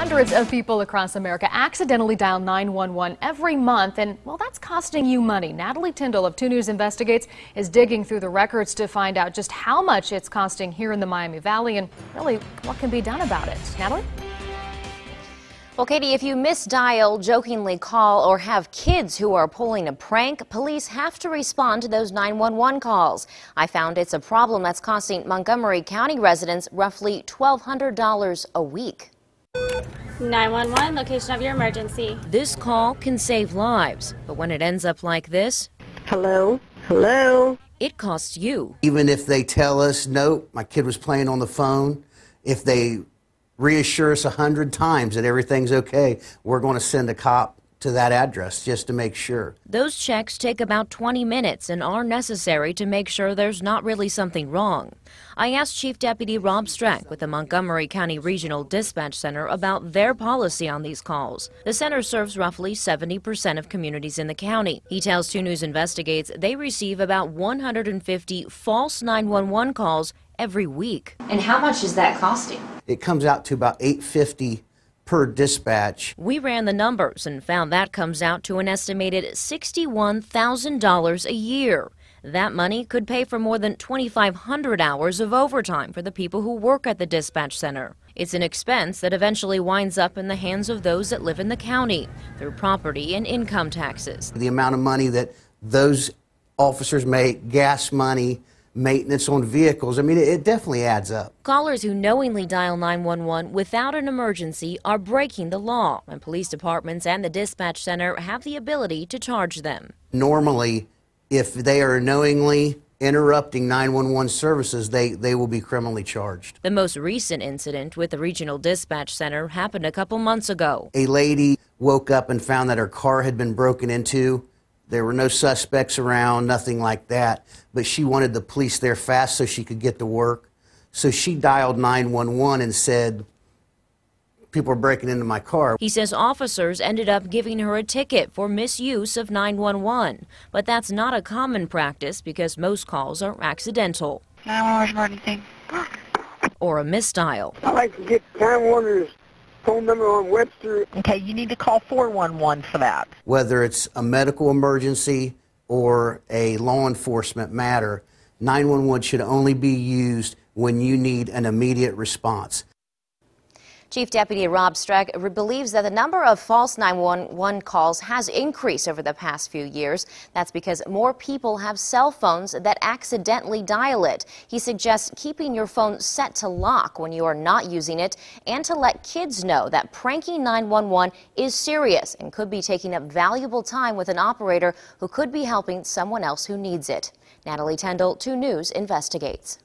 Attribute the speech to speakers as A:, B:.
A: Hundreds of people across America accidentally dial 911 every month, and well, that's costing you money. Natalie Tindall of 2 News Investigates is digging through the records to find out just how much it's costing here in the Miami Valley and really what can be done about it. Natalie?
B: Well, Katie, if you misdial, jokingly call, or have kids who are pulling a prank, police have to respond to those 911 calls. I found it's a problem that's costing Montgomery County residents roughly $1,200 a week.
C: 911, location of your emergency.
B: This call can save lives, but when it ends up like this,
D: Hello? Hello?
B: it costs you.
E: Even if they tell us, no, my kid was playing on the phone, if they reassure us 100 times that everything's okay, we're going to send a cop to that address just to make sure.
B: Those checks take about 20 minutes and are necessary to make sure there's not really something wrong. I asked Chief Deputy Rob Strack with the Montgomery County Regional Dispatch Center about their policy on these calls. The center serves roughly 70% of communities in the county. He tells 2 News Investigates they receive about 150 false 911 calls every week. And how much is that costing?
E: It comes out to about $850 per dispatch.
B: We ran the numbers and found that comes out to an estimated $61,000 a year. That money could pay for more than 2,500 hours of overtime for the people who work at the dispatch center. It's an expense that eventually winds up in the hands of those that live in the county through property and income taxes.
E: The amount of money that those officers make, gas money, maintenance on vehicles, I mean, it definitely adds up.
B: Callers who knowingly dial 911 without an emergency are breaking the law, and police departments and the dispatch center have the ability to charge them.
E: Normally, if they are knowingly interrupting 911 services, they will be criminally charged.
B: The most recent incident with the regional dispatch center happened a couple months ago.
E: A lady woke up and found that her car had been broken into. There were no suspects around, nothing like that, but she wanted the police there fast so she could get to work. So she dialed 911 and said, people are breaking into my car.
B: He says officers ended up giving her a ticket for misuse of 911, but that's not a common practice because most calls are accidental.
D: 911 emergency.
B: Or a misdial.
F: I'd like to get Time Warner's phone number on Webster.
D: Okay, you need to call 411 for that.
E: Whether it's a medical emergency or a law enforcement matter, 911 should only be used when you need an immediate response.
B: Chief Deputy Rob Strack believes that the number of false 911 calls has increased over the past few years. That's because more people have cell phones that accidentally dial it. He suggests keeping your phone set to lock when you are not using it and to let kids know that pranking 911 is serious and could be taking up valuable time with an operator who could be helping someone else who needs it. Natalie Tindall, 2 News Investigates.